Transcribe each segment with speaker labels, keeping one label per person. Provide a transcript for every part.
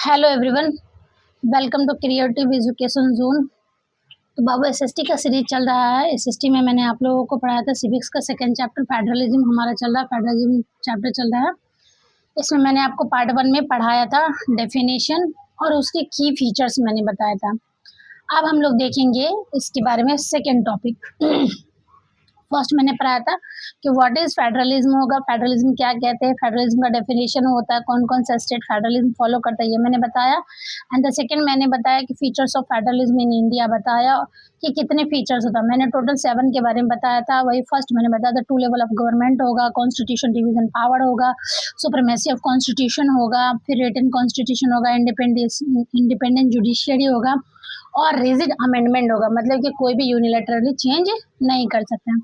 Speaker 1: Hello everyone, welcome to creative education zone. तो बाबू SST का सीरीज चल रहा है। एसएसटी में मैंने आप लोगों को पढ़ाया था सिविक्स का सेकंड चैप्टर फेडरलिज्म हमारा चल रहा है, फेडरलिज्म चैप्टर चल रहा है। इसमें मैंने आपको पार्ट 1 में पढ़ाया था डेफिनेशन और उसके की फीचर्स मैंने बताया था। अब हम लोग देखेंगे इसके बारे में सेकेंड टॉपिक। फर्स्ट मैंने पढ़ाया था कि व्हाट इज फेडरलिज्म होगा, फेडरलिज्म क्या कहते हैं, फेडरलिज्म का डेफिनेशन होता है, कौन कौन सा स्टेट फेडरलिज्म फॉलो करता है, ये मैंने बताया। एंड द सेकंड मैंने बताया कि features of federalism in India बताया कि कितने फीचर्स होता है। मैंने टोटल 7 के बारे में बताया था। वही फर्स्ट मैंने बताया था 2 लेवल ऑफ गवर्नमेंट होगा, कॉन्स्टिट्यूशन डिवीजन पावर होगा, सुप्रीमेसी ऑफ कॉन्स्टिट्यूशन होगा, फिर रिटन कॉन्स्टिट्यूशन होगा, इंडिपेंडेंट जुडिशियरी होगा और रिजिड अमेंडमेंट होगा, मतलब कि कोई भी यूनिलैटरली चेंज नहीं कर सकते।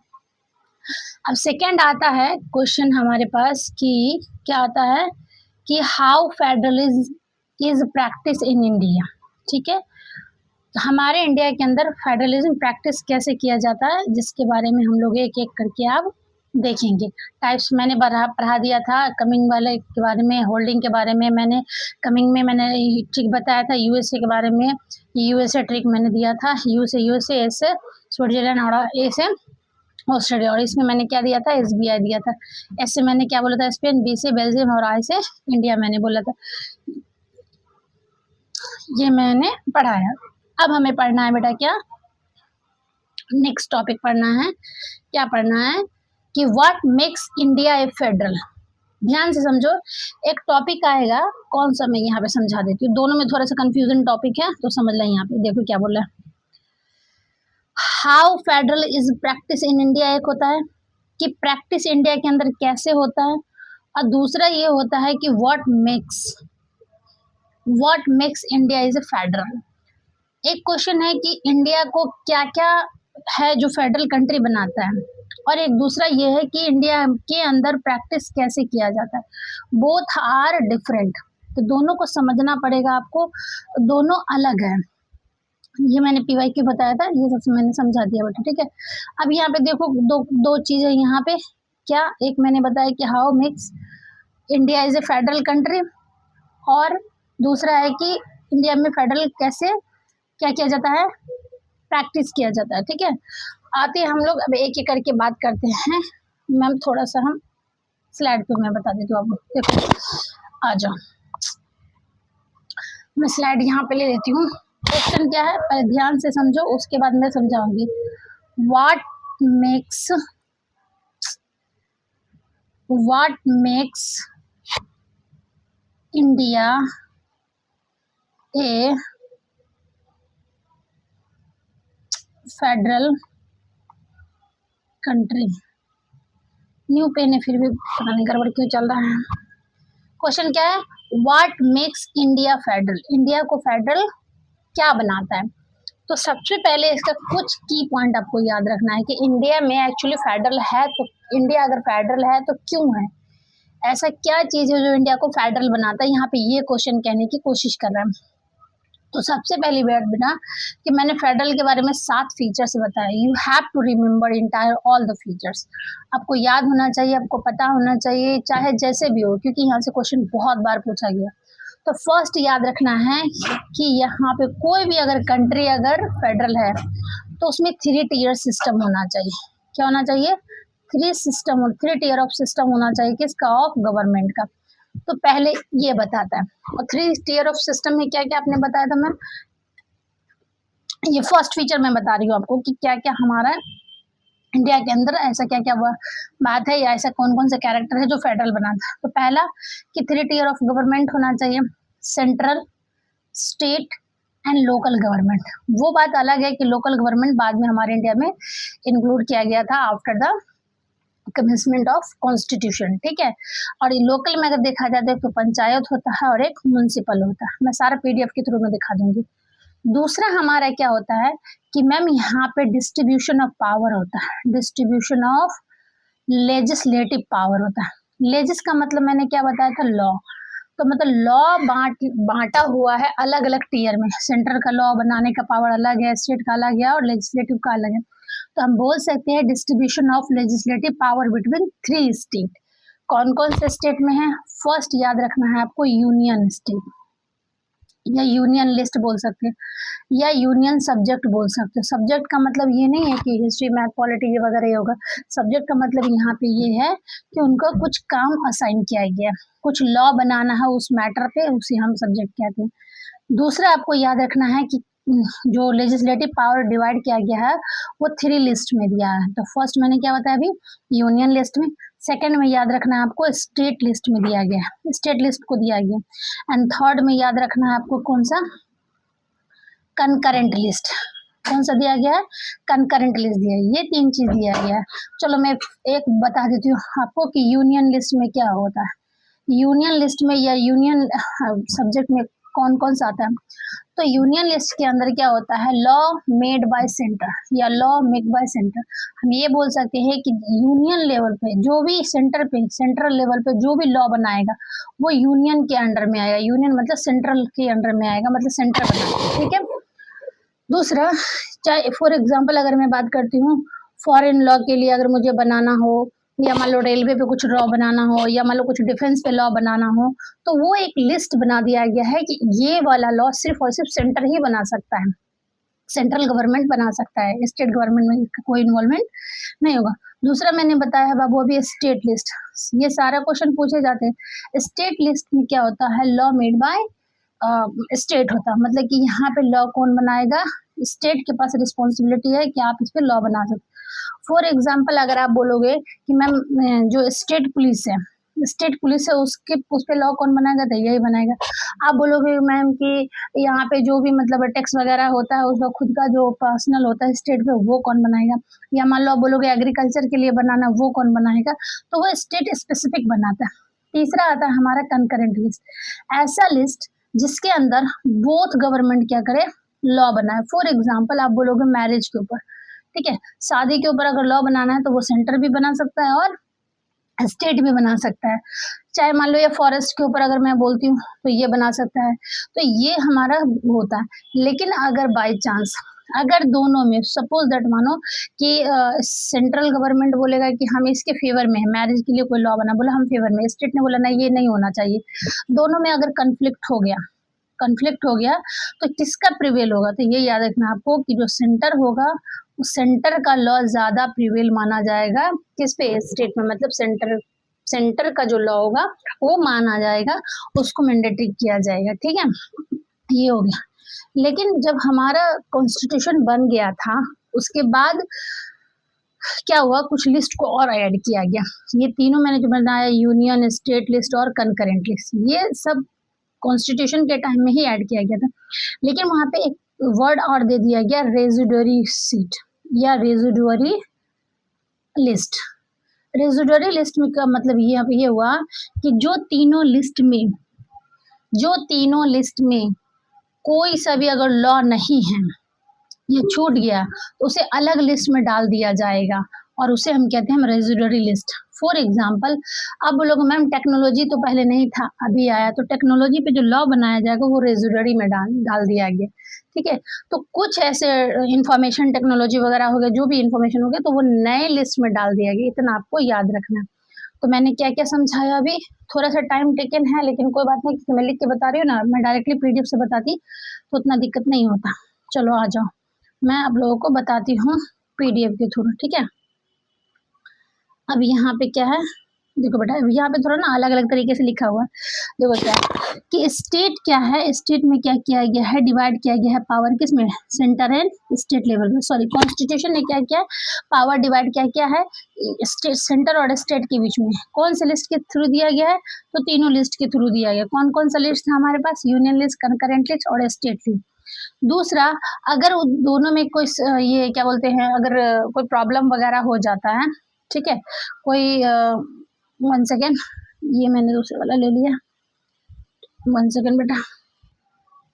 Speaker 1: अब सेकेंड आता है क्वेश्चन हमारे पास कि क्या आता है कि how federalism is practice in India. ठीक है, तो हमारे इंडिया के अंदर फेडरलिज्म प्रैक्टिस कैसे किया जाता है, जिसके बारे में हम लोग एक एक करके आप देखेंगे। टाइप्स मैंने पढ़ा दिया था। कमिंग वाले के बारे में, होल्डिंग के बारे में मैंने, कमिंग में मैंने ट्रिक बताया था, यूएसए के बारे में यूएसए ट्रिक मैंने दिया था, यू से यूएसए, एस से स्विट्जरलैंड और ए से ऑस्ट्रेलिया, और इसमें मैंने क्या दिया था, एसबीआई दिया था। एस से मैंने क्या बोला था, स्पेन, बी से बेल्जियम और आई से इंडिया मैंने बोला था। ये मैंने पढ़ाया। अब हमें पढ़ना है बेटा क्या, नेक्स्ट टॉपिक पढ़ना है। क्या पढ़ना है कि what makes India a federal. ध्यान से समझो, एक टॉपिक आएगा, कौन सा मैं यहाँ पे समझा देती हूँ। दोनों में थोड़ा सा कंफ्यूजन टॉपिक है, तो समझ लें। यहाँ पे देखो क्या बोला है, how federal is practice in India. एक होता है कि प्रैक्टिस इंडिया के अंदर कैसे होता है, और दूसरा ये होता है कि what makes India is a federal. एक क्वेश्चन है कि इंडिया को क्या क्या है जो फेडरल कंट्री बनाता है, और एक दूसरा ये है कि इंडिया के अंदर प्रैक्टिस कैसे किया जाता है। बोथ आर डिफरेंट, तो दोनों को समझना पड़ेगा आपको, दोनों अलग है। ये मैंने पीवाई क्यों बताया था, ये सबसे मैंने समझा दिया बेटा। ठीक है, अब यहाँ पे देखो दो चीजें यहाँ पे क्या, एक मैंने बताया कि how makes India is a federal country, और दूसरा है कि इंडिया में फेडरल कैसे क्या किया जाता है, प्रैक्टिस किया जाता है। ठीक है, आते हम लोग अब एक एक करके बात करते हैं। मैम थोड़ा सा हम स्लाइड पे मैं बता देती हूँ आपको, देखो आ जाओ, मैं स्लाइड यहाँ पे ले लेती हूँ। क्वेश्चन क्या है पहले ध्यान से समझो, उसके बाद मैं समझाऊंगी। What makes India a federal country. New pen है, फिर भी पता नहीं गड़बड़ क्यों चल रहा है। क्वेश्चन क्या है, what makes India federal. India को फेडरल क्या बनाता है। तो सबसे पहले इसका कुछ की पॉइंट आपको याद रखना है कि इंडिया में एक्चुअली फेडरल है, तो इंडिया अगर फेडरल है तो क्यों है, ऐसा क्या चीज है जो इंडिया को फेडरल बनाता है। यहाँ पे ये क्वेश्चन कहने की कोशिश कर रहा है। तो सबसे पहली बात बेटा कि मैंने फेडरल के बारे में 7 फीचर्स बताए। You have to remember entire all the features. आपको याद होना चाहिए, आपको पता होना चाहिए, चाहे जैसे भी हो, क्योंकि यहाँ से क्वेश्चन बहुत बार पूछा गया। तो फर्स्ट याद रखना है कि यहाँ पे कोई भी अगर कंट्री अगर फेडरल है तो उसमें 3 टीयर सिस्टम होना चाहिए। क्या होना चाहिए, 3 टीयर ऑफ सिस्टम होना चाहिए, किसका, ऑफ गवर्नमेंट का। तो पहले ये बताता है, और 3 टीयर ऑफ सिस्टम में क्या क्या आपने बताया था मैम, ये फर्स्ट फीचर मैं बता रही हूँ आपको कि क्या क्या हमारा इंडिया के अंदर ऐसा क्या क्या बात है, या ऐसा कौन कौन सा कैरेक्टर है जो फेडरल बनाता है। तो पहला कि 3 टीयर ऑफ गवर्नमेंट होना चाहिए, central, state and local government. वो बात अलग है कि लोकल गवर्नमेंट बाद में हमारे इंडिया में इंक्लूड किया गया था after the commencement of constitution. ठीक है, और लोकल में अगर देखा जाए तो पंचायत होता है और एक म्यूनसिपल होता है। मैं सारा पीडीएफ के थ्रू में दिखा दूंगी। दूसरा हमारा क्या होता है कि मैम यहाँ पे डिस्ट्रीब्यूशन ऑफ पावर होता है, डिस्ट्रीब्यूशन ऑफ लेजिस्लेटिव पावर होता है। लेजिस का मतलब मैंने क्या बताया था, लॉ। तो मतलब लॉ बांटा हुआ है अलग अलग टीयर में। सेंट्रल का लॉ बनाने का पावर अलग है, स्टेट का अलग है और लेजिस्लेटिव का अलग है। तो हम बोल सकते हैं distribution of legislative power between 3 state. कौन कौन से स्टेट में है, फर्स्ट याद रखना है आपको, यूनियन स्टेट। या यूनियन लिस्ट बोल सकते हैं, या यूनियन सब्जेक्ट बोल सकते हो। सब्जेक्ट का मतलब ये नहीं है कि हिस्ट्री मैथ पॉलिटी वगैरह ये होगा। सब्जेक्ट का मतलब यहाँ पे ये है कि उनको कुछ काम असाइन किया गया, कुछ लॉ बनाना है उस मैटर पे, उसे हम सब्जेक्ट कहते हैं। दूसरा आपको याद रखना है कि जो लेजिस्लेटिव पावर डिवाइड किया गया है वो 3 लिस्ट में दिया है। तो फर्स्ट मैंने क्या बताया अभी, यूनियन लिस्ट में। सेकंड में याद रखना है आपको स्टेट लिस्ट में दिया गया है, स्टेट लिस्ट को दिया गया। एंड थर्ड में याद रखना है आपको कौन सा, कंकरेंट लिस्ट। कौन सा दिया गया है, कंकरेंट लिस्ट दिया है। ये 3 चीज दिया गया है। चलो मैं एक बता देती हूँ आपको कि यूनियन लिस्ट में क्या होता है। यूनियन लिस्ट में या यूनियन सब्जेक्ट में कौन कौन सा आता है। तो यूनियन लिस्ट के अंदर क्या होता है, लॉ मेड बाय सेंटर या लॉ मेड बाय सेंटर। हम ये बोल सकते हैं कि यूनियन लेवल पे जो भी सेंटर पे, सेंट्रल लेवल पे जो भी लॉ बनाएगा वो यूनियन के अंडर में आएगा। यूनियन मतलब सेंट्रल के अंडर में आएगा, मतलब सेंटर बनाएगा, ठीक है। दूसरा, चाहे फॉर एग्जाम्पल अगर मैं बात करती हूँ फॉरेन लॉ के लिए, अगर मुझे बनाना हो, या मान लो रेलवे पे कुछ लॉ बनाना हो, या मान लो कुछ डिफेंस पे लॉ बनाना हो, तो वो एक लिस्ट बना दिया गया है कि ये वाला लॉ सिर्फ और सिर्फ सेंटर ही बना सकता है, सेंट्रल गवर्नमेंट बना सकता है, स्टेट गवर्नमेंट में कोई इन्वॉल्वमेंट नहीं होगा। दूसरा मैंने बताया है बाबू अभी स्टेट लिस्ट। ये सारा क्वेश्चन पूछे जाते हैं। स्टेट लिस्ट में क्या होता है, लॉ मेड बाय स्टेट होता है, मतलब कि यहाँ पे लॉ कौन बनाएगा, स्टेट के पास रिस्पॉन्सिबिलिटी है कि आप इस पे लॉ बना सकते। फॉर एग्जाम्पल अगर आप बोलोगे कि मैम जो स्टेट पुलिस है, स्टेट पुलिस है उसके उस पे लॉ कौन बनाएगा, तो यही बनाएगा। आप बोलोगे मैम कि यहाँ पे जो भी मतलब टैक्स वगैरह होता है उसका खुद का जो पर्सनल होता है स्टेट पे, वो कौन बनाएगा। या मान लो आप बोलोगे एग्रीकल्चर के लिए बनाना, वो कौन बनाएगा, तो वो स्टेट स्पेसिफिक बनाता है। तीसरा आता है हमारा कंकरेंट लिस्ट, ऐसा लिस्ट जिसके अंदर बोथ गवर्नमेंट क्या करे, लॉ बनाए। फॉर एग्जाम्पल आप बोलोगे मैरिज के ऊपर, ठीक है, शादी के ऊपर अगर लॉ बनाना है तो वो सेंटर भी बना सकता है और स्टेट भी बना सकता है। चाहे मान लो ये फॉरेस्ट के ऊपर अगर मैं बोलती हूँ तो ये बना सकता है। तो ये हमारा होता है। लेकिन अगर बाय चांस अगर दोनों में सपोज दैट मानो कि सेंट्रल गवर्नमेंट बोलेगा कि हम इसके फेवर में है, मैरिज के लिए कोई लॉ बना, बोला हम फेवर में, स्टेट ने बोला नहीं ये नहीं होना चाहिए, दोनों में अगर कन्फ्लिक्ट हो गया तो किसका प्रिवेल होगा, तो ये याद रखना आपको कि जो सेंटर होगा उस सेंटर का लॉ ज्यादा प्रिवेल माना जाएगा किस पे, स्टेट में, मतलब सेंटर का जो लॉ होगा वो माना जाएगा, उसको मैंडेटरी किया जाएगा, ठीक है। ये हो गया। लेकिन जब हमारा कॉन्स्टिट्यूशन बन गया था उसके बाद क्या हुआ, कुछ लिस्ट को और ऐड किया गया। ये तीनों मैंने जो बनाया, यूनियन, स्टेट लिस्ट और कंकरेंट लिस्ट, ये सब कॉन्स्टिट्यूशन के टाइम में ही ऐड किया गया था। लेकिन वहां पे एक वर्ड और दे दिया गया, रेजिडुअरी सीट या रेजिडुअरी लिस्ट। रेजिडुअरी लिस्ट में का मतलब ये हुआ कि जो तीनों लिस्ट में कोई सा भी अगर लॉ नहीं है, ये छूट गया, तो उसे अलग लिस्ट में डाल दिया जाएगा और उसे हम कहते हैं रेजिडुअरी लिस्ट। फॉर एग्जाम्पल अब बोलोगे मैम टेक्नोलॉजी तो पहले नहीं था अभी आया, तो टेक्नोलॉजी पे जो लॉ बनाया जाएगा वो रेजिडुअरी में डाल दिया गया, ठीक है। तो कुछ ऐसे इंफॉर्मेशन टेक्नोलॉजी वगैरह हो गया, जो भी इंफॉर्मेशन हो गया तो वो नए लिस्ट में डाल दिया गया, इतना आपको याद रखना है। तो मैंने क्या क्या समझाया अभी, थोड़ा सा टाइम टेकन है लेकिन कोई बात नहीं, क्योंकि मैं लिख के बता रही हूँ ना, मैं डायरेक्टली पीडीएफ से बताती तो उतना दिक्कत नहीं होता। चलो आ जाओ, मैं आप लोगों को बताती हूँ पीडीएफ के थ्रू, ठीक है। अब यहाँ पे क्या है, देखो बेटा यहाँ पे थोड़ा ना अलग अलग तरीके से लिखा हुआ है। देखो क्या है कि स्टेट क्या है, स्टेट में क्या किया गया है, डिवाइड किया गया है पावर किस में, सेंटर एंड स्टेट लेवल में। सॉरी, कॉन्स्टिट्यूशन ने क्या किया, पावर डिवाइड क्या है स्टेट, सेंटर और स्टेट के बीच में। कौन से लिस्ट के थ्रू दिया गया है, तो तीनों लिस्ट के थ्रू दिया गया। कौन कौन सा लिस्ट था हमारे पास, यूनियन लिस्ट, कंकरेंट लिस्ट और स्टेट लिस्ट। दूसरा, अगर दोनों में कोई ये क्या बोलते हैं, अगर कोई प्रॉब्लम वगैरह हो जाता है, ठीक है, कोई 1 सेकेंड, ये मैंने दूसरे वाला ले लिया, 1 सेकेंड बेटा,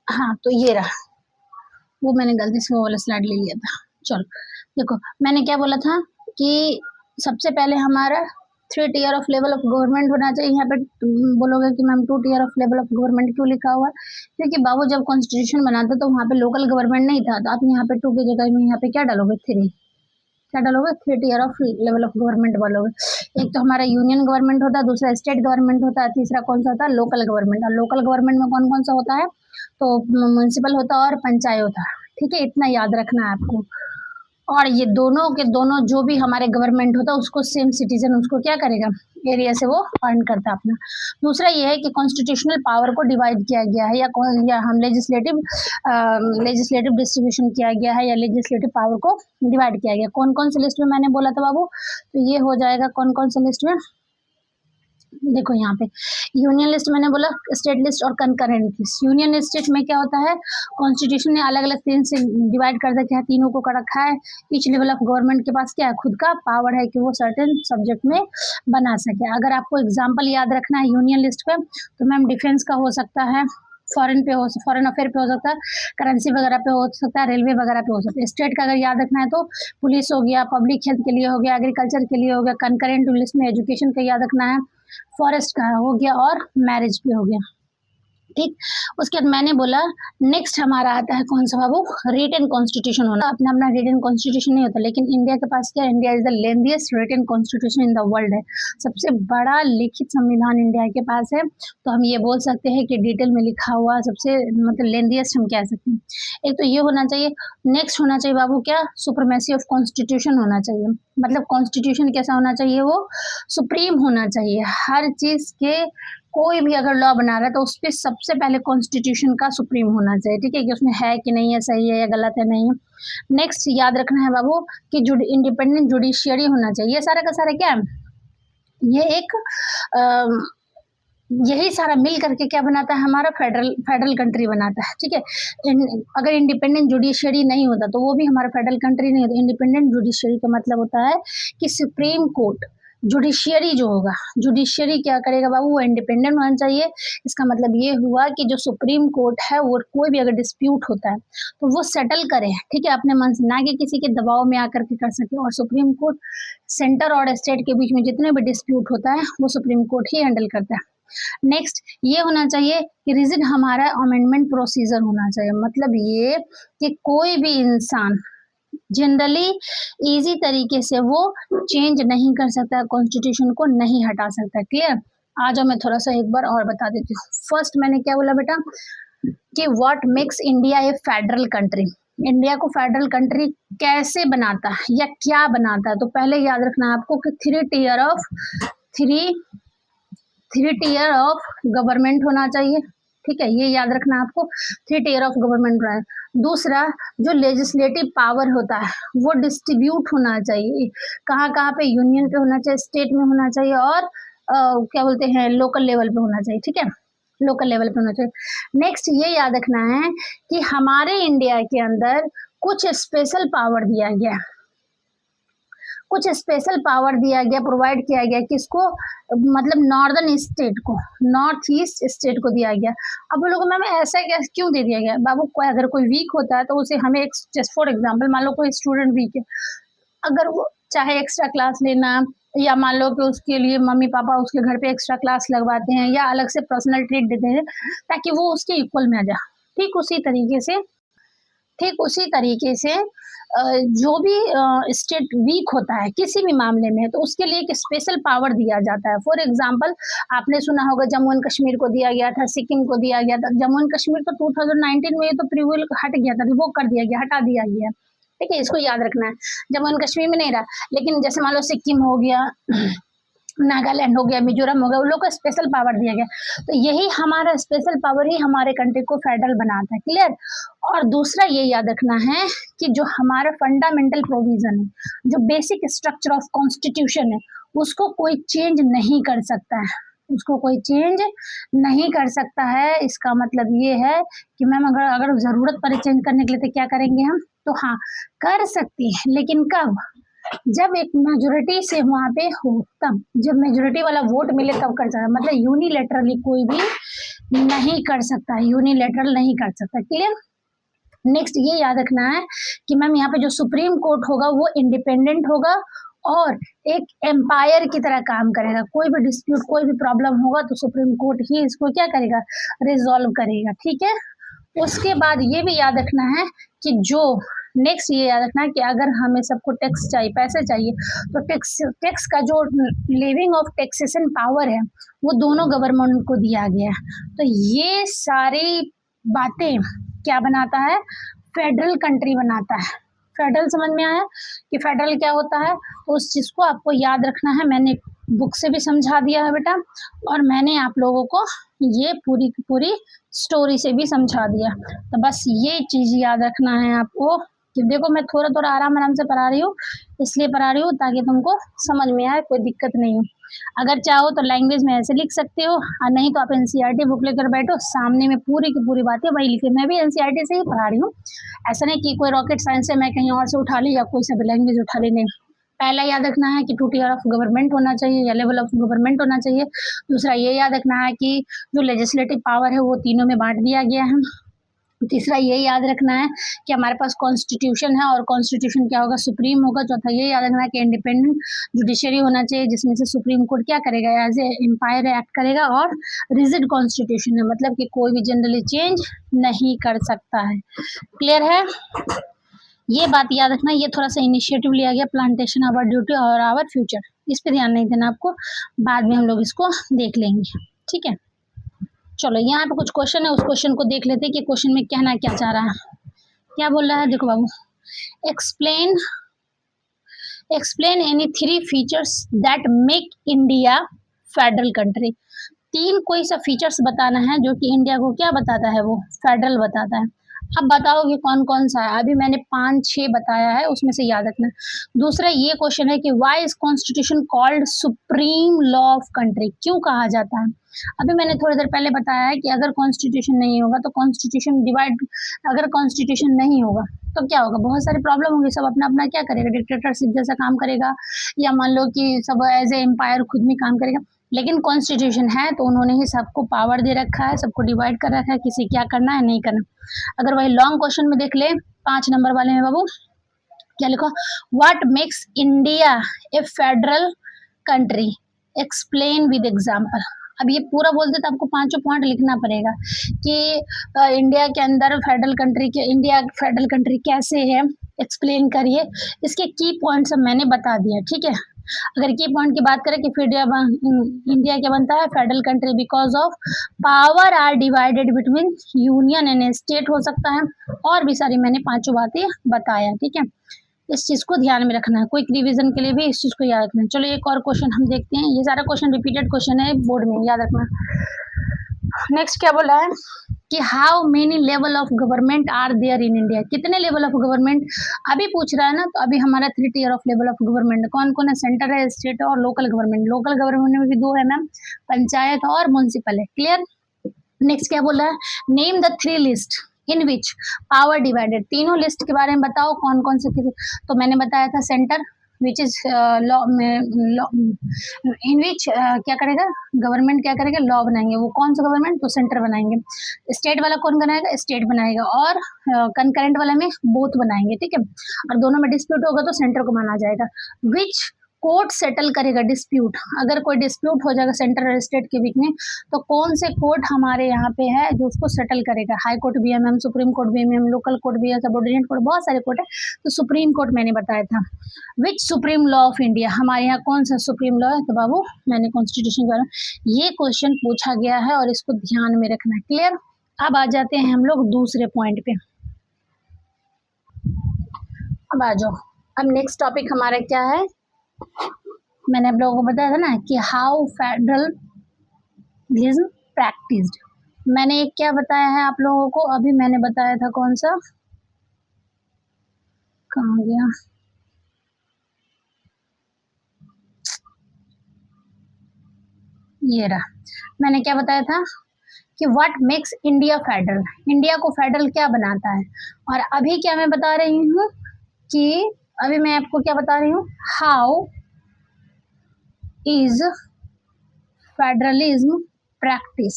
Speaker 1: हाँ तो ये रहा, वो मैंने गलती से वो वाला स्लाइड ले लिया था। चलो देखो मैंने क्या बोला था कि सबसे पहले हमारा 3 tier of level of government होना चाहिए। यहाँ पे बोलोगे कि ma'am 2 tier of level of government क्यों लिखा हुआ है, क्योंकि बाबू जब कॉन्स्टिट्यूशन बनाता तो वहाँ पे लोकल गवर्नमेंट नहीं था, तो आप यहाँ पे 2 की जगह में यहाँ पे क्या डालोगे, 3, क्या डालोगे, 3 tier of level of government बोलोगे। एक तो हमारा यूनियन गवर्नमेंट होता है, दूसरा स्टेट गवर्नमेंट होता है, तीसरा कौन सा होता है, लोकल गवर्नमेंट। और लोकल गवर्नमेंट में कौन कौन सा होता है, तो म्यूनसिपल होता है और पंचायत होता है, ठीक है, इतना याद रखना है आपको। और ये दोनों के दोनों जो भी हमारे गवर्नमेंट होता है उसको सेम सिटीजन उसको क्या करेगा, एरिया से वो अर्न करता है अपना। दूसरा ये है कि कॉन्स्टिट्यूशनल पावर को डिवाइड किया गया है, या हम लेजिस्लेटिव डिस्ट्रीब्यूशन किया गया है, या लेजिस्लेटिव पावर को डिवाइड किया गया। कौन कौन से लिस्ट में मैंने बोला था बाबू, तो ये हो जाएगा कौन कौन से लिस्ट में, देखो यहाँ पे यूनियन लिस्ट मैंने बोला, स्टेट लिस्ट और कंकरेंट लिस्ट। यूनियन स्टेट में क्या होता है, कॉन्स्टिट्यूशन ने अलग अलग तीन से डिवाइड कर दिया, तीनों को कर रखा है। ईच लेवल ऑफ गवर्नमेंट के पास क्या है, खुद का पावर है कि वो सर्टेन सब्जेक्ट में बना सके। अगर आपको एग्जाम्पल याद रखना है यूनियन लिस्ट पे, तो मैम डिफेंस का हो सकता है, फॉरेन अफेयर पे हो सकता है, करेंसी वगैरह पे हो सकता है, रेलवे वगैरह पे हो सकता है। स्टेट का अगर याद रखना है तो पुलिस हो गया, पब्लिक हेल्थ के लिए हो गया, एग्रीकल्चर के लिए हो गया। कंकरेंट लिस्ट में एजुकेशन का याद रखना है, फॉरेस्ट का हो गया और मैरिज पे हो गया, ठीक। उसके बाद मैंने बोला नेक्स्ट हमारा आता है कौन सा बाबू, रिटन कॉन्स्टिट्यूशन होना। अपना अपना रिटन कॉन्स्टिट्यूशन नहीं होता, लेकिन इंडिया के पास क्या, India is the lengthiest written constitution in the world है। सबसे बड़ा लिखित संविधान इंडिया के पास है, तो हम ये बोल सकते हैं कि डिटेल में लिखा हुआ सबसे मतलब लेंथीएस्ट हम कह सकते हैं। एक तो ये होना चाहिए। नेक्स्ट होना चाहिए बाबू क्या, सुप्रीमेसी ऑफ कॉन्स्टिट्यूशन होना चाहिए। मतलब कॉन्स्टिट्यूशन कैसा होना चाहिए, वो सुप्रीम होना चाहिए। हर चीज के कोई भी अगर लॉ बना रहा है तो उस पर सबसे पहले कॉन्स्टिट्यूशन का सुप्रीम होना चाहिए, ठीक है, कि उसमें है कि नहीं है, सही है या गलत है, नहीं है। नेक्स्ट याद रखना है बाबू कि इंडिपेंडेंट जुडिशियरी होना चाहिए। ये सारा का सारा क्या है, ये एक यही सारा मिल करके क्या बनाता है, हमारा फेडरल कंट्री बनाता है, ठीक है। अगर इंडिपेंडेंट जुडिशियरी नहीं होता तो वो भी हमारा फेडरल कंट्री नहीं होता। इंडिपेंडेंट जुडिशियरी का मतलब होता है कि सुप्रीम कोर्ट, जुडिशियरी जो होगा, जुडिशियरी क्या करेगा बाबू, वो इंडिपेंडेंट होना चाहिए। इसका मतलब ये हुआ कि जो सुप्रीम कोर्ट है वो कोई भी अगर डिस्प्यूट होता है तो वो सेटल करे, ठीक है, अपने मन से, ना कि किसी के दबाव में आकर के कर सके। और सुप्रीम कोर्ट सेंटर और स्टेट के बीच में जितने भी डिस्प्यूट होता है वो सुप्रीम कोर्ट ही हैंडल करता है। नेक्स्ट ये होना चाहिए कि रिजिड हमारा अमेंडमेंट प्रोसीजर होना चाहिए। मतलब ये कि कोई भी इंसान जनरली इजी तरीके से वो चेंज नहीं कर सकता, कॉन्स्टिट्यूशन को नहीं हटा सकता। क्लियर, आ जाओ मैं थोड़ा सा एक बार और बता देती हूँ। फर्स्ट मैंने क्या बोला बेटा कि what makes India a federal country, India को फेडरल कंट्री कैसे बनाता है या क्या बनाता है। तो पहले याद रखना है आपको कि थ्री टियर ऑफ गवर्नमेंट होना चाहिए, ठीक है, ये याद रखना आपको, 3 टियर ऑफ गवर्नमेंट रहा है। दूसरा जो लेजिस्लेटिव पावर होता है वो डिस्ट्रीब्यूट होना चाहिए, कहाँ कहाँ पे, यूनियन पे होना चाहिए, स्टेट में होना चाहिए और क्या बोलते हैं लोकल लेवल पे होना चाहिए, ठीक है, लोकल लेवल पे होना चाहिए। नेक्स्ट ये याद रखना है कि हमारे इंडिया के अंदर कुछ स्पेशल पावर दिया गया, कुछ स्पेशल पावर दिया गया, प्रोवाइड किया गया किसको, मतलब नॉर्दर्न स्टेट को, नॉर्थ ईस्ट स्टेट को दिया गया। अब वो लोग मैम ऐसा क्यों दे दिया गया बाबू, अगर कोई वीक होता है तो उसे हमें जस्ट फॉर एग्जांपल मान लो कोई स्टूडेंट वीक है, अगर वो चाहे एक्स्ट्रा क्लास लेना या मान लो कि उसके लिए मम्मी पापा उसके घर पे एक्स्ट्रा क्लास लगवाते हैं या अलग से पर्सनल ट्रीट देते हैं ताकि वो उसके इक्वल में आ जाए। ठीक उसी तरीके से जो भी स्टेट वीक होता है किसी भी मामले में तो उसके लिए एक स्पेशल पावर दिया जाता है। फॉर एग्जांपल आपने सुना होगा जम्मू एंड कश्मीर को दिया गया था, सिक्किम को दिया गया था। जम्मू एंड कश्मीर तो 2019 में ये तो प्रिविल हट गया था, रिवोक कर दिया गया, हटा दिया गया, ठीक है, इसको याद रखना है। जम्मू एंड कश्मीर में नहीं रहा, लेकिन जैसे मान लो सिक्किम हो गया, नागालैंड हो गया, मिजोरम हो गया, उन लोग को स्पेशल पावर दिया गया। तो यही हमारा स्पेशल पावर ही हमारे कंट्री को फेडरल बनाता है। क्लियर। और दूसरा ये याद रखना है कि जो हमारा फंडामेंटल प्रोविजन है, जो बेसिक स्ट्रक्चर ऑफ कॉन्स्टिट्यूशन है, उसको कोई चेंज नहीं कर सकता है, उसको कोई चेंज नहीं कर सकता है। इसका मतलब ये है कि मैम अगर जरूरत पड़े चेंज करने के लिए तो क्या करेंगे हम, तो हाँ कर सकती है, लेकिन कब, जब एक मेजोरिटी से वहां पे हो, तब जब मेजोरिटी वाला वोट मिले तब कर सकता है। मतलब यूनिलेटरली कोई भी नहीं कर सकता, यूनिलेटरल नहीं कर सकता। क्लियर। नेक्स्ट ये याद रखना है कि मैम यहाँ पे जो सुप्रीम कोर्ट होगा वो इंडिपेंडेंट होगा और एक एम्पायर की तरह काम करेगा। कोई भी डिस्प्यूट, कोई भी प्रॉब्लम होगा तो सुप्रीम कोर्ट ही इसको क्या करेगा, रिजॉल्व करेगा। ठीक है। उसके बाद ये भी याद रखना है कि जो नेक्स्ट ये याद रखना कि अगर हमें सबको टैक्स चाहिए, पैसे चाहिए, तो टैक्स टैक्स का जो लिविंग ऑफ टैक्सेशन पावर है वो दोनों गवर्नमेंट को दिया गया है। तो ये सारी बातें क्या बनाता है, फेडरल कंट्री बनाता है। फेडरल समझ में आया कि फेडरल क्या होता है, तो उस चीज़ को आपको याद रखना है। मैंने बुक से भी समझा दिया है बेटा, और मैंने आप लोगों को ये पूरी की पूरी स्टोरी से भी समझा दिया। तो बस ये चीज़ याद रखना है आपको कि देखो मैं थोड़ा थोड़ा आराम आराम से पढ़ा रही हूँ, इसलिए पढ़ा रही हूँ ताकि तुमको समझ में आए, कोई दिक्कत नहीं हो। अगर चाहो तो लैंग्वेज में ऐसे लिख सकते हो, और नहीं तो आप एनसीईआरटी बुक लेकर बैठो, सामने में पूरी की पूरी बातें वही लिखे। मैं भी एनसीईआरटी से ही पढ़ा रही हूँ, ऐसा नहीं कि कोई रॉकेट साइंस से मैं कहीं और से उठा ली या कोई सा भी लैंग्वेज उठा ली, नहीं। पहला याद रखना है कि 2 टीयर ऑफ गवर्नमेंट होना चाहिए या लेवल ऑफ गवर्नमेंट होना चाहिए। दूसरा ये याद रखना है कि जो लेजिस्लेटिव पावर है वो तीनों में बांट दिया गया है। तीसरा ये याद रखना है कि हमारे पास कॉन्स्टिट्यूशन है, और कॉन्स्टिट्यूशन क्या होगा, सुप्रीम होगा। चौथा ये याद रखना है कि इंडिपेंडेंट जुडिशरी होना चाहिए, जिसमें से सुप्रीम कोर्ट क्या करेगा, एज ए एम्पायर एक्ट करेगा। और रिजिड कॉन्स्टिट्यूशन है, मतलब कि कोई भी जनरली चेंज नहीं कर सकता है। क्लियर है, ये बात याद रखना। ये थोड़ा सा इनिशिएटिव लिया गया, प्लांटेशन आवर ड्यूटी और आवर फ्यूचर, इस पर ध्यान नहीं देना आपको, बाद में हम लोग इसको देख लेंगे, ठीक है। चलो यहाँ पे कुछ क्वेश्चन है, उस क्वेश्चन को देख लेते हैं कि क्वेश्चन में कहना क्या चाह रहा है। क्या बोल रहा है, देखो बाबू, explain explain any 3 features that make India federal country. 3 कोई सा फीचर्स बताना है जो कि इंडिया को क्या बताता है, वो फेडरल बताता है। अब बताओ कि कौन कौन सा है। अभी मैंने 5-6 बताया है, उसमें से याद रखना। दूसरा ये क्वेश्चन है कि why is constitution called supreme law of country, क्यों कहा जाता है। अभी मैंने थोड़ी देर पहले बताया है कि अगर कॉन्स्टिट्यूशन नहीं होगा तो कॉन्स्टिट्यूशन डिवाइड, अगर कॉन्स्टिट्यूशन नहीं होगा तो क्या होगा, बहुत सारी प्रॉब्लम होगी, सब अपना अपना क्या करेगा, डिक्टेटरशिप जैसा काम करेगा, या मान लो कि सब एज ए एम्पायर खुद में काम करेगा। लेकिन कॉन्स्टिट्यूशन है तो उन्होंने ही सबको पावर दे रखा है, सबको डिवाइड कर रखा है, किसी क्या करना है नहीं करना। अगर वही लॉन्ग क्वेश्चन में देख ले 5 नंबर वाले में बाबू, क्या लिखो, what makes India a federal country, explain with example. अब ये पूरा बोलते तो आपको 5 पॉइंट लिखना पड़ेगा कि इंडिया के अंदर फेडरल कंट्री के, इंडिया फेडरल कंट्री कैसे है, एक्सप्लेन करिए। इसके की पॉइंट सब मैंने बता दिया, ठीक है। अगर की पॉइंट की बात करें कि फिर इंडिया क्या बनता है, federal country, because of power are divided between union and state हो सकता है, और भी सारी मैंने 5 बातें बताया, ठीक है। इस चीज को ध्यान में रखना है, क्विक रिवीजन के लिए भी इस चीज को याद रखना है। चलो एक और क्वेश्चन हम देखते हैं, ये सारा क्वेश्चन रिपीटेड क्वेश्चन है बोर्ड में, याद रखना। नेक्स्ट क्या बोला है कि how many level of government are there in India, कितने लेवल ऑफ गवर्नमेंट अभी पूछ रहा है ना। तो अभी हमारा 3 tier of level of government कौन कौन है, सेंटर है, स्टेट और लोकल गवर्नमेंट। लोकल गवर्नमेंट में भी 2 है मैम, पंचायत और म्युनिसिपल है। क्लियर। नेक्स्ट क्या बोला है, name the 3 list in which power divided, तीनों लिस्ट के बारे में बताओ कौन कौन से। तो मैंने बताया था centre which is law in which क्या करेगा गवर्नमेंट, क्या करेगा, लॉ बनाएंगे। वो कौन सा गवर्नमेंट, तो सेंटर बनाएंगे। स्टेट वाला कौन बनाएगा, स्टेट बनाएगा। और कंकरेंट वाला में बोथ बनाएंगे, ठीक है। और दोनों में डिस्प्यूट होगा तो सेंटर को माना जाएगा। विच कोर्ट सेटल करेगा डिस्प्यूट, अगर कोई डिस्प्यूट हो जाएगा सेंटर और स्टेट के बीच में, तो कौन से कोर्ट हमारे यहाँ पे है जो उसको सेटल करेगा। हाई कोर्ट भी है मैम, सुप्रीम कोर्ट भी है मैम, लोकल कोर्ट भी है, सबऑर्डिनेट कोर्ट, बहुत सारे कोर्ट है। तो सुप्रीम कोर्ट मैंने बताया था। विच सुप्रीम लॉ ऑफ इंडिया, हमारे यहाँ कौन सा सुप्रीम लॉ है, तो बाबू मैंने कॉन्स्टिट्यूशन का, ये क्वेश्चन पूछा गया है और इसको ध्यान में रखना है। क्लियर। अब आ जाते हैं हम लोग दूसरे पॉइंट पे, अब आ जाओ। अब नेक्स्ट टॉपिक हमारा क्या है, मैंने आप लोगों को बताया था ना कि हाउ फेडरलिज्म प्रैक्टिस्ड। मैंने एक क्या बताया है आप लोगों को, अभी मैंने बताया था कौन सा, कहाँ गया, ये रहा। मैंने क्या बताया था कि what makes India federal, India को फेडरल क्या बनाता है। और अभी क्या मैं बता रही हूँ कि अभी मैं आपको क्या बता रही हूँ, हाउ इज फेडरलिज्म प्रैक्टिस,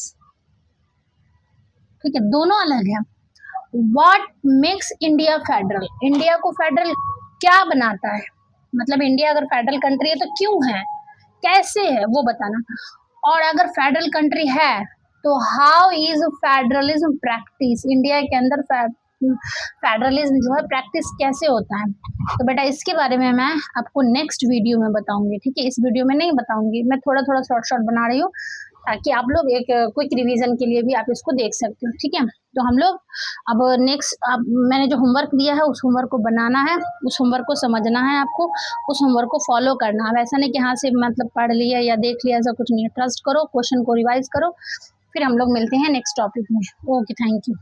Speaker 1: ठीक है, दोनों अलग है। What makes India federal, India को फेडरल क्या बनाता है, मतलब इंडिया अगर फेडरल कंट्री है तो क्यों है, कैसे है, वो बताना। और अगर फेडरल कंट्री है तो how is federalism practice, India के अंदर फेडरलिज्म जो है प्रैक्टिस कैसे होता है। तो बेटा इसके बारे में मैं आपको नेक्स्ट वीडियो में बताऊंगी, ठीक है। इस वीडियो में नहीं बताऊंगी, मैं थोड़ा थोड़ा शॉर्ट शॉर्ट बना रही हूँ ताकि आप लोग एक क्विक रिवीजन के लिए भी आप इसको देख सकते हो, ठीक है। तो हम लोग अब नेक्स्ट, अब मैंने जो होमवर्क दिया है उस होमवर्क को बनाना है, उस होमवर्क को समझना है आपको, उस होमवर्क को फॉलो करना है। अब ऐसा नहीं कि हाँ से मतलब पढ़ लिया या देख लिया, ऐसा कुछ नहीं है। ट्रस्ट करो, क्वेश्चन को रिवाइज करो, फिर हम लोग मिलते हैं नेक्स्ट टॉपिक में। Okay, thank you.